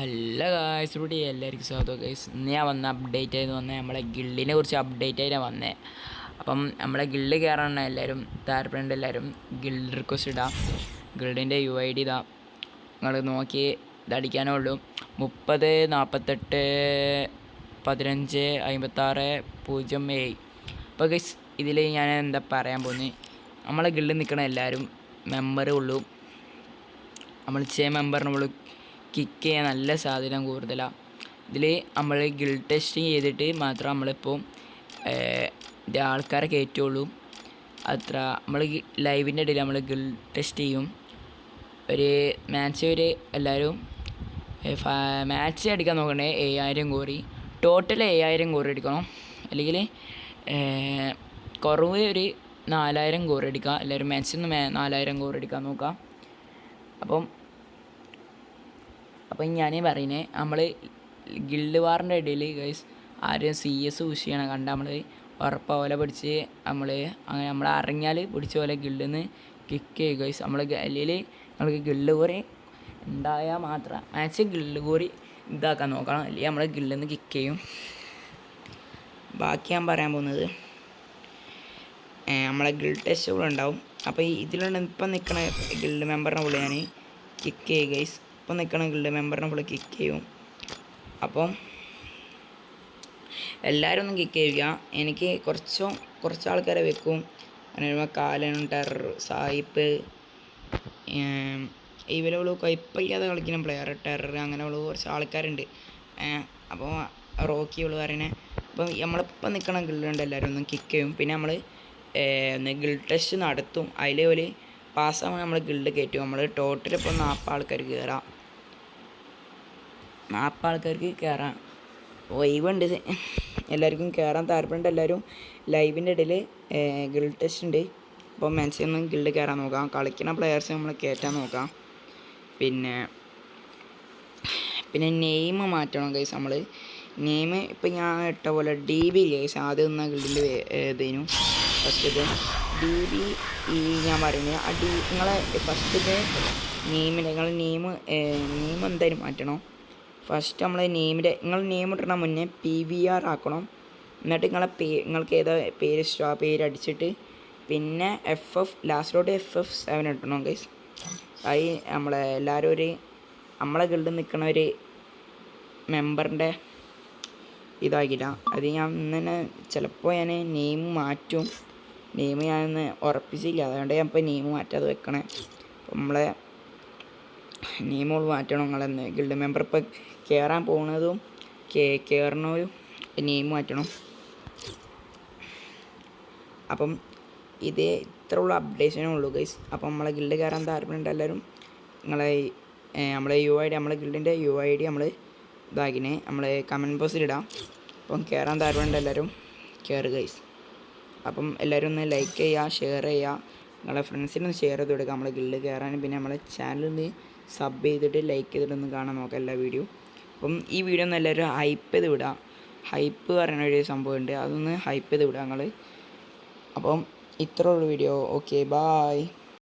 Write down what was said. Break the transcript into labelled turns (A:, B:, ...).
A: Hello guys, ഇവിടെ എല്ലാവർക്കും സ്വാഗതം ഗൈസ്. ഇന്ന് ഞാൻ വന്ന അപ്ഡേറ്റ് ആയിട്ട് വന്നേ നമ്മളെ ഗിൽഡിനെ കുറിച്ച് അപ്ഡേറ്റ് ആയിട്ടാണ് വന്നേ. അപ്പം നമ്മളെ ഗിൽഡ് കയറാനാണ് എല്ലാവരും താല്പര്യമുണ്ട്. എല്ലാവരും ഗിൽഡ് റിക്വസ്റ്റ് ഇടാം. ഗിൽഡിൻ്റെ UID ഇതാ, നിങ്ങൾ നോക്കി ഇതടിക്കാനേ ഉള്ളൂ. 30 48 15 56 07. അപ്പോൾ ഗൈസ്, ഇതിൽ ഞാൻ എന്താ പറയാൻ പോകുന്നത്, നമ്മളെ ഗിൽഡിൽ നിൽക്കണ എല്ലാവരും മെമ്പറേ ഉള്ളൂ. നമ്മൾ മെമ്പറിനുള്ളൂ കിക്ക് ചെയ്യാൻ നല്ല സാധ്യത കൂടുതലാണ്. ഇതിൽ നമ്മൾ ഗിൽഡ് ടെസ്റ്റ് ചെയ്തിട്ട് മാത്രം നമ്മളിപ്പോൾ ആൾക്കാരെ കയറ്റുള്ളൂ. അത്ര നമ്മൾ ലൈവിൻ്റെ ഇടയിൽ നമ്മൾ ഗിൽഡ് ടെസ്റ്റ് ചെയ്യും. ഒരു മാച്ച് എല്ലാവരും മാച്ച് അടിക്കാൻ നോക്കണേ 7000 കോറി, ടോട്ടൽ 7000 കോറി അടിക്കണം. അല്ലെങ്കിൽ കുറവ് ഒരു 4000 കോറി അടിക്കുക. എല്ലാവരും മാച്ചിൽ നിന്ന് 4000 കോറി അടിക്കാൻ നോക്കാം. അപ്പം ഞാൻ പറയുന്നത്, നമ്മൾ ഗിൽഡ് വാറിൻ്റെ ഇടയിൽ ഗൈസ് ആരും CS യൂസ് ചെയ്യണം കണ്ട നമ്മൾ ഉറപ്പ പോലെ പിടിച്ച് അങ്ങനെ നമ്മൾ അറിഞ്ഞാൽ പിടിച്ച പോലെ ഗിൽഡിൽ നിന്ന് കിക്ക് ചെയ്യും ഗൈസ്. അല്ലെങ്കിൽ നമ്മൾക്ക് ഗിൽഡ് കോറി ഉണ്ടായാൽ മാത്രം മാച്ച് ഗിൽഡ് കോറി ഇതാക്കാൻ നോക്കണം, അല്ലെങ്കിൽ നമ്മൾ ഗിൽഡിൽ നിന്ന് കിക്ക് ചെയ്യും. ബാക്കി ഞാൻ പറയാൻ പോകുന്നത്, നമ്മളെ ഗിൽഡ് ടെസ്റ്റ് കൂടെ ഉണ്ടാവും. അപ്പോൾ ഇതിലുള്ള ഇപ്പം നിൽക്കണ ഗിൽഡ് മെമ്പറിനെ കൂടെ ഞാൻ കിക്ക് ചെയ്യും ഗൈസ്. ഇപ്പം നിൽക്കണ ഗിൽഡ് മെമ്പറിനെ കൂടെ കിക്ക് ചെയ്യും. അപ്പം എല്ലാവരും ഒന്നും കിക്ക് ചെയ്യുക. എനിക്ക് കുറച്ച് ആൾക്കാരെ വെക്കും. അങ്ങനെ കാലൻ, ടെറർ, സായിപ്പ്, ഇവരുള്ളൂ കുഴപ്പമില്ലാതെ കളിക്കുന്ന പ്ലെയർ, ടെറർ, അങ്ങനെയുള്ള കുറച്ച് ആൾക്കാരുണ്ട്. അപ്പോൾ റോക്കി ഉള്ളു പറയുന്നത്. അപ്പം നമ്മളിപ്പം നിൽക്കണ ഗിൽഡുണ്ട് എല്ലാവരും ഒന്നും കിക്ക് ചെയ്യും. പിന്നെ നമ്മൾ ഗിൽഡ് ടെസ്റ്റ് നടത്തും. അതിൽ ഒരു പാസ്സാകുമ്പോൾ നമ്മൾ ഗിൽഡ് കയറ്റും. നമ്മൾ ടോട്ടൽ ഇപ്പോൾ 40 ആൾക്കാർ കയറാം. 40 ആൾക്കാർക്ക് കയറാം. വൈവുണ്ട്, എല്ലാവർക്കും കയറാൻ താല്പര്യമുണ്ട്. എല്ലാവരും ലൈവിൻ്റെ ഇടയിൽ ഗിൽഡ് ടെസ്റ്റ് ഉണ്ട്. അപ്പോൾ മാക്സിമം ഗിൽഡ് കയറാൻ നോക്കാം. കളിക്കുന്ന പ്ലെയേഴ്സ് നമ്മൾ കയറ്റാൻ നോക്കാം. പിന്നെ നെയിം മാറ്റണം ഗൈസ്. നമ്മൾ നെയിം ഇപ്പം ഞാൻ ഇട്ട പോലെ DB ഗൈസ്. ആദ്യം നിന്ന ഗിൽഡിൽ ഇതേനു ഫസ്റ്റത്തെ DB. ഞാൻ പറയുന്നത് നിങ്ങളെ ഫസ്റ്റത്തെ നെയിമിൻ്റെ നെയിം എന്തായാലും മാറ്റണം. ഫസ്റ്റ് നമ്മൾ നിങ്ങൾ നെയിം ഇടണ മുന്നേ PVR ആക്കണം. എന്നിട്ട് നിങ്ങൾക്ക് ഏതാ പേര് ഇഷ്ടം ആ പേര് അടിച്ചിട്ട് പിന്നെ ലാസ്റ്റിലോട്ട് FF7 ഇട്ടണം ഗൈസ്. അത് എല്ലാവരും നമ്മളെ ഗിൽഡിൽ നിൽക്കണ ഒരു മെമ്പറിൻ്റെ ഇതാക്കില്ല. അത് ഞാൻ ഇന്നെ ചിലപ്പോൾ ഞാൻ നെയിം മാറ്റും. നെയിം ഞാനൊന്ന് ഉറപ്പിച്ചില്ല, അതുകൊണ്ട് ഞാൻ ഇപ്പോൾ നെയിം മാറ്റാതെ വെക്കണേ. അപ്പോൾ നമ്മളെ നെയിമുകൾ മാറ്റണം. നിങ്ങളെന്ന് ഗിൽഡ് മെമ്പർ ഇപ്പോൾ കയറാൻ പോകുന്നതും കയറണവരും നെയിം മാറ്റണം. അപ്പം ഇത്രയുള്ള അപ്ഡേഷനേ ഉള്ളൂ ഗൈസ്. അപ്പം നമ്മളെ ഗിൽഡ് കയറാൻ താല്പര്യമുണ്ട് എല്ലാവരും നമ്മളെ UID, നമ്മളെ ഗിൽഡിൻ്റെ UID നമ്മൾ ഇതാക്കിനെ നമ്മൾ കമൻറ്റ് ബോക്സിൽ ഇടാം. അപ്പം കയറാൻ താല്പര്യമുണ്ട് എല്ലാവരും കയറുക ഗൈസ്. അപ്പം എല്ലാവരും ഒന്ന് ലൈക്ക് ചെയ്യുക, ഷെയർ ചെയ്യുക, നിങ്ങളെ ഫ്രണ്ട്സിനൊന്ന് ഷെയർ ചെയ്ത് കൊടുക്കുക നമ്മളെ ഗിൽഡ് കയറാനും. പിന്നെ നമ്മളെ ചാനലൊന്ന് സബ് ചെയ്തിട്ട് ലൈക്ക് ചെയ്തിട്ടൊന്ന് കാണാൻ നോക്കാം എല്ലാ വീഡിയോ. അപ്പം ഈ വീഡിയോ ഒന്ന് എല്ലാവരും ഹൈപ്പ് ചെയ്ത് വിടുക. ഹൈപ്പ് പറയുന്ന ഒരു സംഭവമുണ്ട്, അതൊന്ന് ഹൈപ്പ് ചെയ്ത് വിടുക നിങ്ങൾ. അപ്പം ഇത്രയുള്ള വീഡിയോ. Okay, bye.